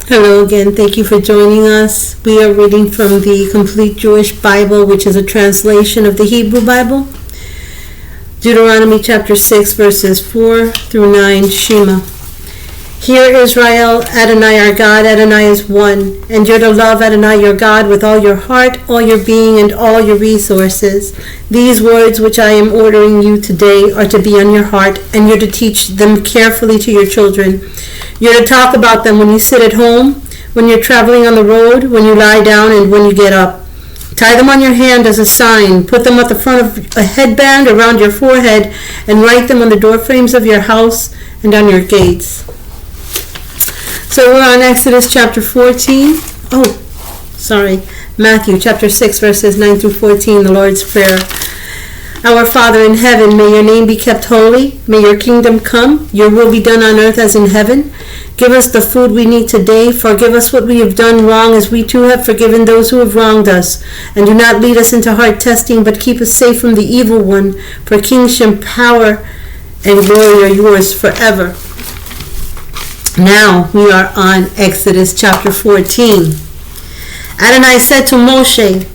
Hello again. Thank you for joining us. We are reading from the Complete Jewish Bible, which is a translation of the Hebrew Bible. Deuteronomy chapter 6, verses 4 through 9, Shema. Hear, Israel, Adonai our God, Adonai is one, and you're to love Adonai your God with all your heart, all your being, and all your resources. These words which I am ordering you today are to be on your heart, and you're to teach them carefully to your children. You're to talk about them when you sit at home, when you're traveling on the road, when you lie down, and when you get up. Tie them on your hand as a sign. Put them at the front of a headband around your forehead, and write them on the doorframes of your house and on your gates. So we're on Exodus chapter 14. Matthew chapter 6, verses 9 through 14, the Lord's Prayer. Our Father in heaven, may your name be kept holy. May your kingdom come. Your will be done on earth as in heaven. Give us the food we need today. Forgive us what we have done wrong, as we too have forgiven those who have wronged us. And do not lead us into hard testing, but keep us safe from the evil one. For kingship, power, and glory are yours forever. Now we are on Exodus chapter 14. Adonai said to Moshe,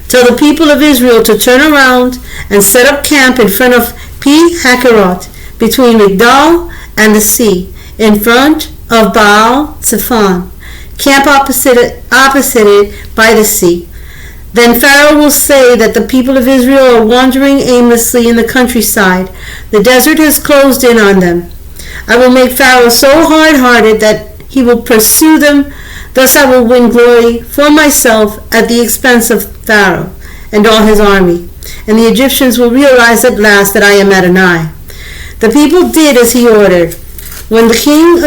tell the people of Israel to turn around and set up camp in front of Pi Hakerot, between Migdal and the sea, in front of Baal Zephon. Camp opposite it by the sea. Then Pharaoh will say that the people of Israel are wandering aimlessly in the countryside. The desert has closed in on them. I will make Pharaoh so hard-hearted that he will pursue them. Thus I will win glory for myself at the expense of Pharaoh and all his army. And the Egyptians will realize at last that I am Adonai. The people did as he ordered. When the king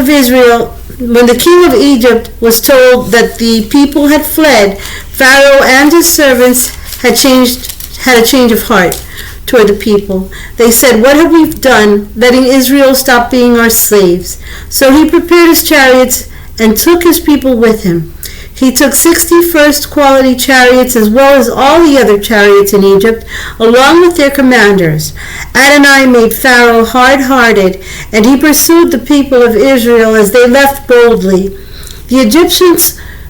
of Egypt was told that the people had fled, Pharaoh and his servants had a change of heart toward the people. They said, what have we done, letting Israel stop being our slaves? So he prepared his chariots and took his people with him. He took 60 first-quality chariots as well as all the other chariots in Egypt, along with their commanders. Adonai made Pharaoh hard-hearted, and he pursued the people of Israel as they left boldly. The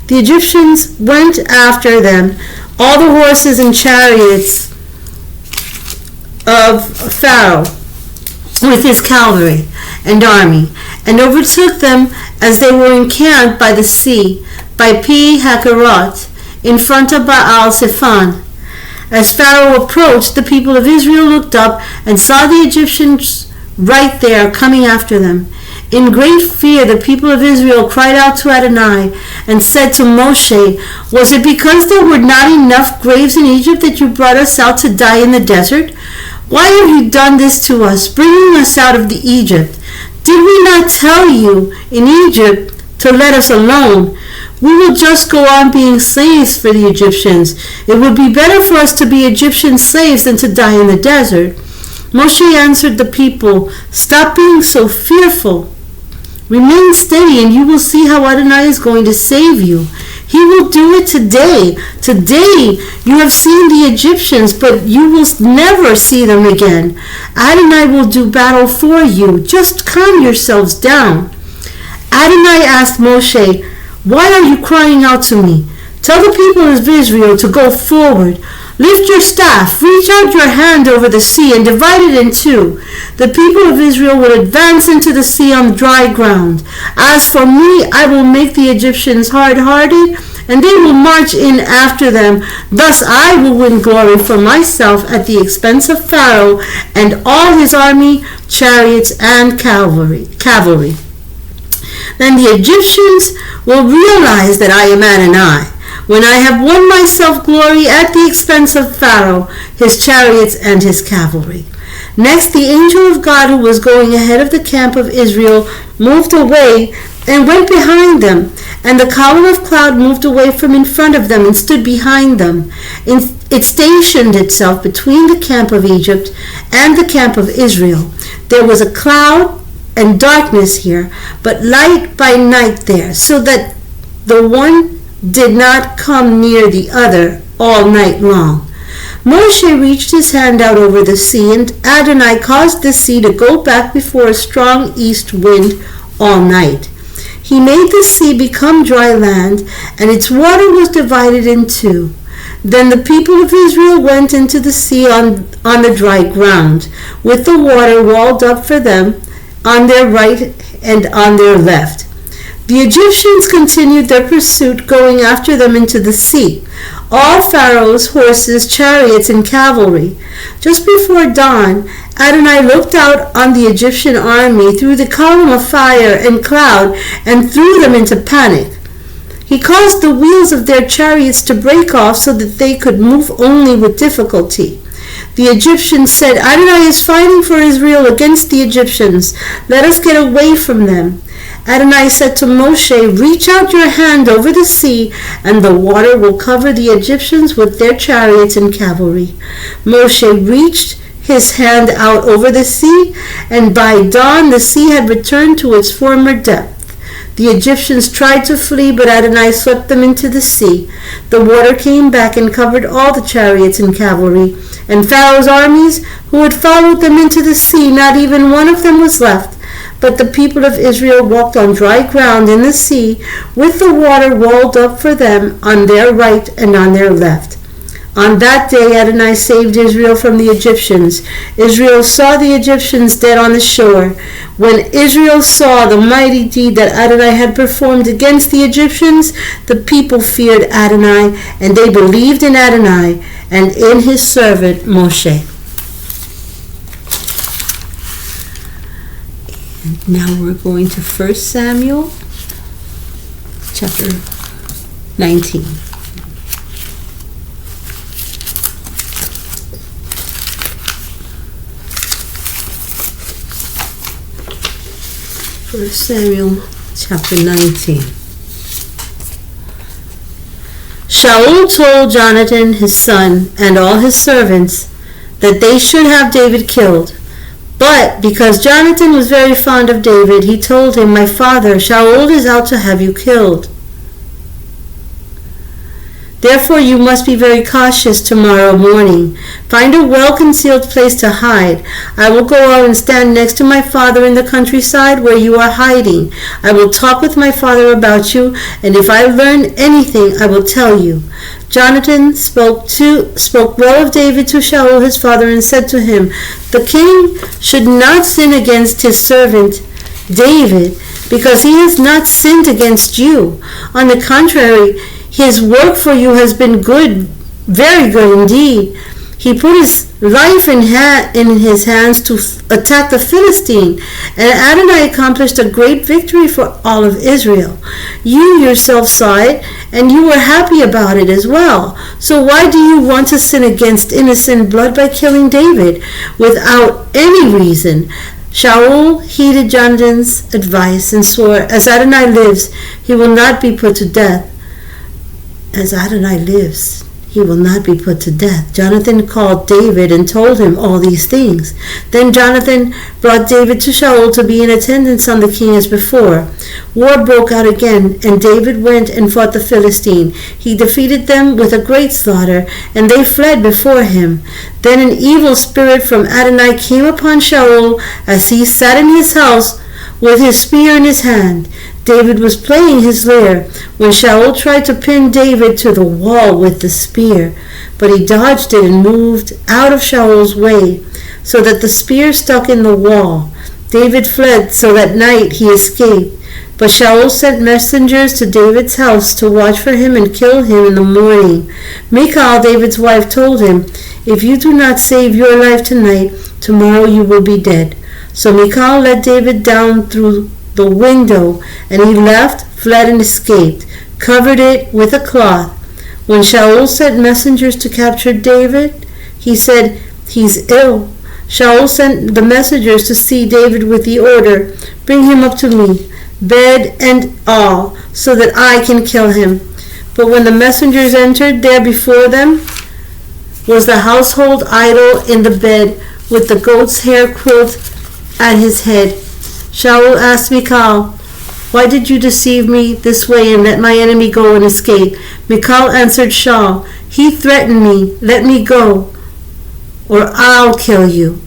Egyptians went after them, all the horses and chariots of Pharaoh with his cavalry and army, and overtook them as they were encamped by the sea, by Pi Hakerot, in front of Baal Zephon. As Pharaoh approached, the people of Israel looked up and saw the Egyptians right there coming after them. In great fear, the people of Israel cried out to Adonai and said to Moshe, was it because there were not enough graves in Egypt that you brought us out to die in the desert? Why have you done this to us, bringing us out of Egypt? Did we not tell you in Egypt to let us alone? We will just go on being slaves for the Egyptians. It would be better for us to be Egyptian slaves than to die in the desert. Moshe answered the people, stop being so fearful. Remain steady, and you will see how Adonai is going to save you. He will do it today. Today you have seen the Egyptians, but you will never see them again. Adonai will do battle for you. Just calm yourselves down. Adonai asked Moshe, why are you crying out to me? Tell the people of Israel to go forward. Lift your staff, reach out your hand over the sea and divide it in two. The people of Israel will advance into the sea on dry ground. As for me, I will make the Egyptians hard-hearted, and they will march in after them. Thus I will win glory for myself at the expense of Pharaoh and all his army, chariots, and cavalry. Then the Egyptians will realize that I am Adonai, when I have won myself glory at the expense of Pharaoh, his chariots, and his cavalry. Next, the angel of God who was going ahead of the camp of Israel moved away and went behind them, and the column of cloud moved away from in front of them and stood behind them. It stationed itself between the camp of Egypt and the camp of Israel. There was a cloud and darkness here, but light by night there, so that the one did not come near the other all night long. Moshe reached his hand out over the sea, and Adonai caused the sea to go back before a strong east wind all night. He made the sea become dry land, and its water was divided in two. Then the people of Israel went into the sea on the dry ground, with the water walled up for them on their right and on their left. The Egyptians continued their pursuit, going after them into the sea, all Pharaoh's horses, chariots, and cavalry. Just before dawn, Adonai looked out on the Egyptian army through the column of fire and cloud and threw them into panic. He caused the wheels of their chariots to break off so that they could move only with difficulty. The Egyptians said, "Adonai is fighting for Israel against the Egyptians. Let us get away from them." Adonai said to Moshe, "Reach out your hand over the sea, and the water will cover the Egyptians with their chariots and cavalry." Moshe reached his hand out over the sea, and by dawn the sea had returned to its former depth. The Egyptians tried to flee, but Adonai swept them into the sea. The water came back and covered all the chariots and cavalry, and Pharaoh's armies who had followed them into the sea, not even one of them was left. But the people of Israel walked on dry ground in the sea, with the water walled up for them on their right and on their left. On that day Adonai saved Israel from the Egyptians. Israel saw the Egyptians dead on the shore. When Israel saw the mighty deed that Adonai had performed against the Egyptians, the people feared Adonai, and they believed in Adonai and in his servant Moshe. And now we're going to 1 Samuel chapter 19. First Samuel chapter 19. Shaul told Jonathan his son and all his servants that they should have David killed. But because Jonathan was very fond of David, he told him, "My father, Shaul is out to have you killed. Therefore you must be very cautious tomorrow morning. Find a well-concealed place to hide. I will go out and stand next to my father in the countryside where you are hiding. I will talk with my father about you, and if I learn anything, I will tell you." Jonathan spoke well of David to Shaul his father and said to him, "The king should not sin against his servant David, because he has not sinned against you. On the contrary, his work for you has been good, very good indeed. He put his life in his hands to attack the Philistine, and Adonai accomplished a great victory for all of Israel. You yourself saw it, and you were happy about it as well. So why do you want to sin against innocent blood by killing David without any reason?" Shaul heeded Jonathan's advice and swore, "As Adonai lives, he will not be put to death." As Adonai lives, he will not be put to death. Jonathan called David and told him all these things. Then Jonathan brought David to Shaul to be in attendance on the king as before. War broke out again, and David went and fought the Philistine. He defeated them with a great slaughter, and they fled before him. Then an evil spirit from Adonai came upon Shaul as he sat in his house with his spear in his hand. David was playing his lyre when Shaul tried to pin David to the wall with the spear, but he dodged it and moved out of Shaul's way, so that the spear stuck in the wall. David fled, so that night he escaped. But Shaul sent messengers to David's house to watch for him and kill him in the morning. Michal, David's wife, told him, "If you do not save your life tonight, tomorrow you will be dead." So Michal let David down through the window, and he left, fled, and escaped, covered it with a cloth. When Shaul sent messengers to capture David, he said, "He's ill." Shaul sent the messengers to see David with the order, "Bring him up to me, bed and all, so that I can kill him." But when the messengers entered, there before them was the household idol in the bed, with the goat's hair quilt at his head. Shaul asked Michal, "Why did you deceive me this way and let my enemy go and escape?" Michal answered Shaul, "He threatened me, 'Let me go, or I'll kill you.'"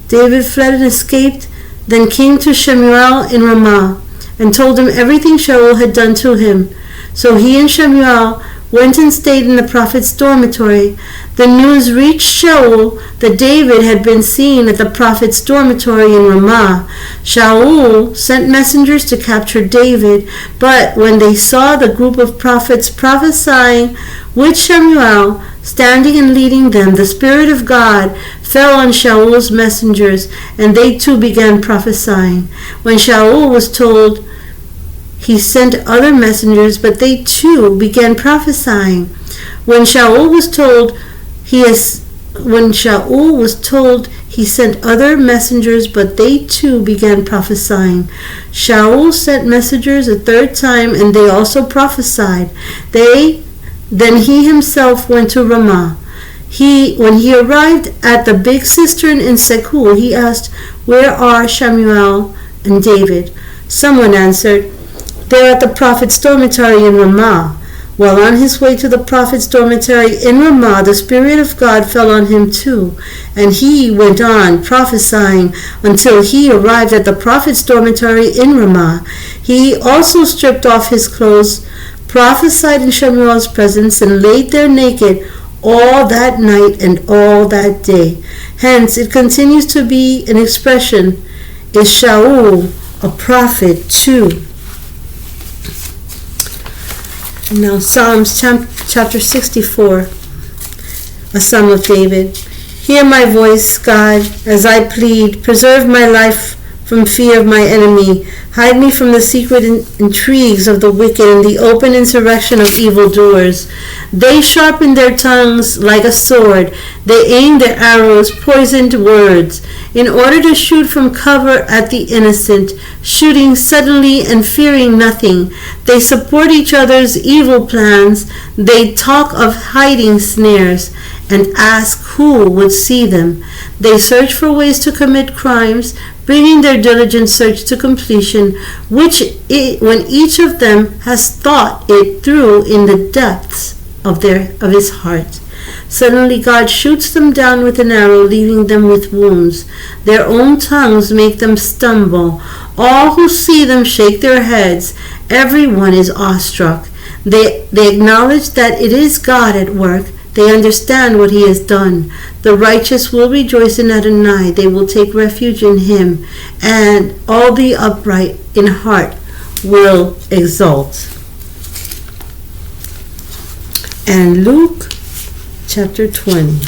David fled and escaped, then came to Shemuel in Ramah. and told him everything Shaul had done to him. So he and Shemuel went and stayed in the prophet's dormitory. The news reached Shaul that David had been seen at the prophet's dormitory in Ramah. Shaul sent messengers to capture David, but when they saw the group of prophets prophesying with Shemuel standing and leading them, the Spirit of God fell on Shaul's messengers, and they too began prophesying. When Shaul was told, he sent other messengers, but they too began prophesying. When Shaul was told, he sent other messengers, but they too began prophesying. Shaul sent messengers a third time, and they also prophesied. Then he himself went to Ramah. When he arrived at the big cistern in Seku, he asked, "Where are Shemuel and David?" Someone answered, "They're at the prophet's dormitory in Ramah." While on his way to the prophet's dormitory in Ramah, the Spirit of God fell on him too, and he went on prophesying until he arrived at the prophet's dormitory in Ramah. He also stripped off his clothes, prophesied in Shemuel's presence, and laid there naked all that night and all that day. Hence, it continues to be an expression, is Shaul a prophet too? Now, Psalms chapter 64, a Psalm of David. Hear my voice, God, as I plead. Preserve my life from fear of my enemy. Hide me from the secret intrigues of the wicked and the open insurrection of evildoers. They sharpen their tongues like a sword. They aim their arrows, poisoned words, in order to shoot from cover at the innocent, shooting suddenly and fearing nothing. They support each other's evil plans. They talk of hiding snares and ask who would see them. They search for ways to commit crimes, bringing their diligent search to completion, when each of them has thought it through in the depths of his heart. Suddenly God shoots them down with an arrow, leaving them with wounds. Their own tongues make them stumble. All who see them shake their heads. Everyone is awestruck. They acknowledge that it is God at work. They understand what he has done. The righteous will rejoice in Adonai. They will take refuge in him, and all the upright in heart will exult. And Luke chapter 20.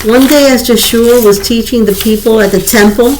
One day as Joshua was teaching the people at the temple,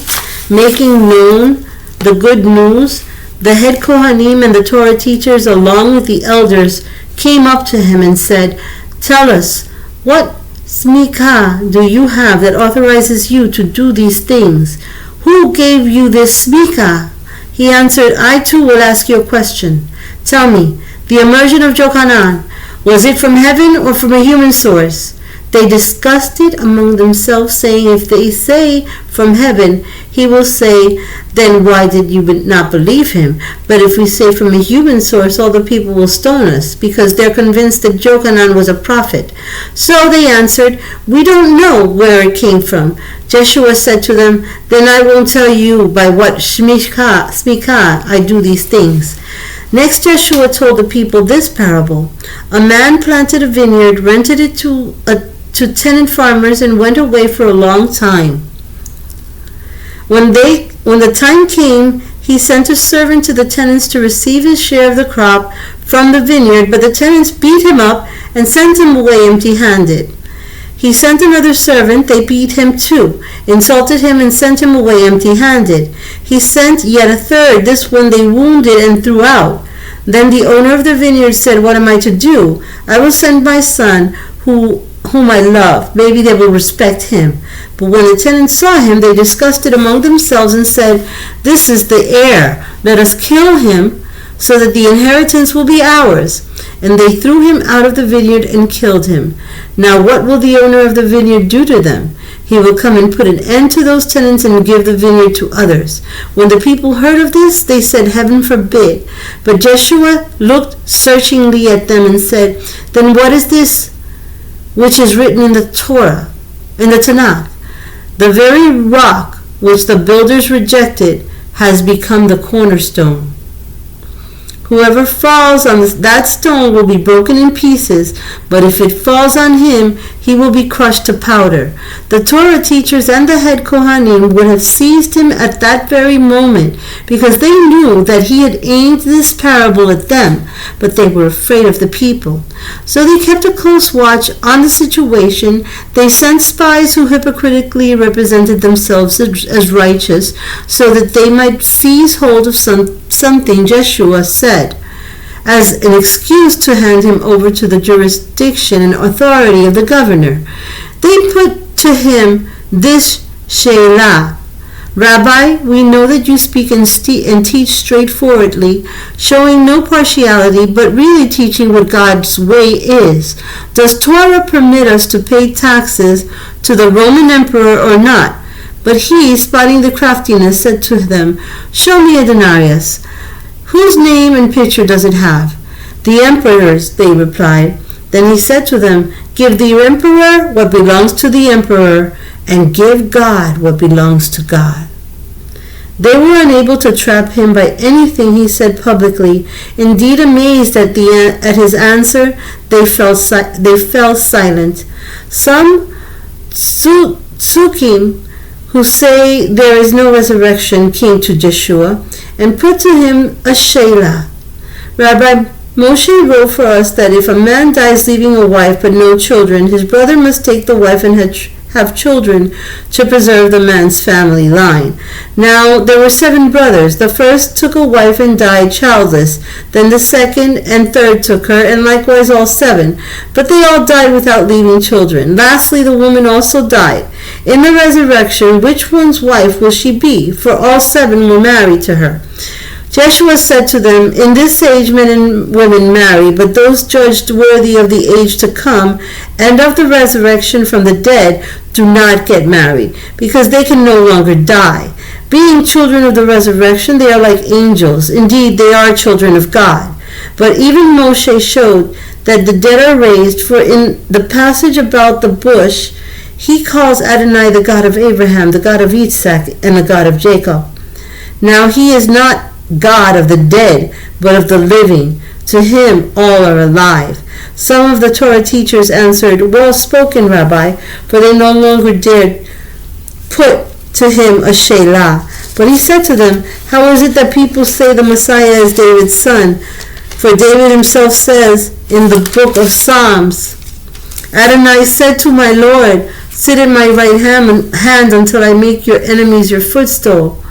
making known the good news, the head Kohanim and the Torah teachers, along with the elders, came up to him and said, "Tell us, what smikah do you have that authorizes you to do these things? Who gave you this smikah?" He answered, "I too will ask you a question. Tell me, the immersion of Jochanan, was it from heaven or from a human source?" They discussed it among themselves, saying, "If they say from heaven, he will say, then why did you not believe him? But if we say from a human source, all the people will stone us, because they're convinced that Jochanan was a prophet." So they answered, "We don't know where it came from." Joshua said to them, "Then I won't tell you by what smikah I do these things." Next, Joshua told the people this parable. A man planted a vineyard, rented it to tenant farmers, and went away for a long time. When the time came, he sent a servant to the tenants to receive his share of the crop from the vineyard, but the tenants beat him up and sent him away empty-handed. He sent another servant. They beat him too, insulted him, and sent him away empty-handed. He sent yet a third. This one they wounded and threw out. Then the owner of the vineyard said, "What am I to do? I will send my son, whom I love. Maybe they will respect him." But when the tenants saw him, they discussed it among themselves and said, "This is the heir. Let us kill him, so that the inheritance will be ours." And they threw him out of the vineyard and killed him. Now what will the owner of the vineyard do to them? He will come and put an end to those tenants and give the vineyard to others. When the people heard of this, they said, "Heaven forbid." But Joshua looked searchingly at them and said, "Then what is this which is written in the Torah, in the Tanakh? The very rock which the builders rejected, has become the cornerstone. Whoever falls on that stone will be broken in pieces, but if it falls on him, he will be crushed to powder. The Torah teachers and the head Kohanim would have seized him at that very moment, because they knew that he had aimed this parable at them, but they were afraid of the people. So they kept a close watch on the situation. They sent spies who hypocritically represented themselves as righteous, so that they might seize hold of something Joshua said, as an excuse to hand him over to the jurisdiction and authority of the governor. They put to him this she'elah: Rabbi, we know that you speak and teach straightforwardly, showing no partiality, but really teaching what God's way is. Does Torah permit us to pay taxes to the Roman emperor or not? But he, spotting the craftiness, said to them, Show me a denarius. Whose name and picture does it have? The emperor's, they replied. Then he said to them, Give the emperor what belongs to the emperor, and give God what belongs to God. They were unable to trap him by anything he said publicly. Indeed, amazed at his answer, they fell silent. Some Tzukim, who say there is no resurrection, came to Joshua and put to him a she'elah. Rabbi, Moshe wrote for us that if a man dies leaving a wife but no children, his brother must take the wife and have children to preserve the man's family line. Now there were 7 brothers. The first took a wife and died childless. Then the second and third took her, and likewise all 7. But they all died without leaving children. Lastly, the woman also died. In the resurrection, which one's wife will she be? For all 7 were married to her. Joshua said to them, In this age men and women marry, but those judged worthy of the age to come and of the resurrection from the dead do not get married, because they can no longer die. Being children of the resurrection, they are like angels. Indeed, they are children of God. But even Moshe showed that the dead are raised, for in the passage about the bush, he calls Adonai the God of Abraham, the God of Isaac, and the God of Jacob. Now he is not God of the dead, but of the living. To him all are alive. Some of the Torah teachers answered, Well spoken, Rabbi, for they no longer dared put to him a she'elah. But he said to them, How is it that people say the Messiah is David's son? For David himself says in the book of Psalms, Adonai said to my Lord, Sit at my right hand until I make your enemies your footstool.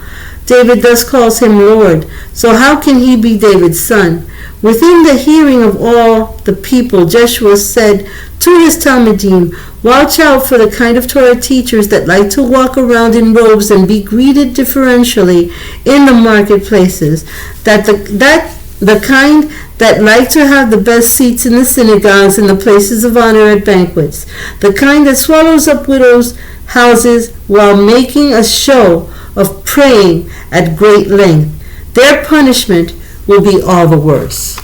David thus calls him Lord. So how can he be David's son? Within the hearing of all the people, Joshua said to his Talmidim, Watch out for the kind of Torah teachers that like to walk around in robes and be greeted differentially in the marketplaces, the kind that like to have the best seats in the synagogues and the places of honor at banquets, the kind that swallows up widows' houses while making a show of praying at great length. Their punishment will be all the worse.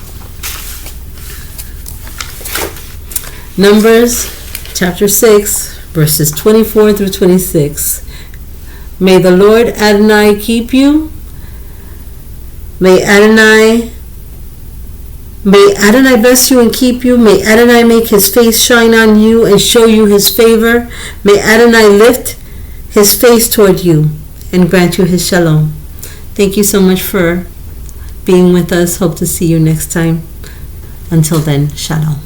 Numbers chapter 6, verses 24 through 26. May the Lord Adonai keep you. May Adonai bless you and keep you. May Adonai make his face shine on you and show you his favor. May Adonai lift his face toward you and grant you his shalom. Thank you so much for being with us. Hope to see you next time. Until then, shalom.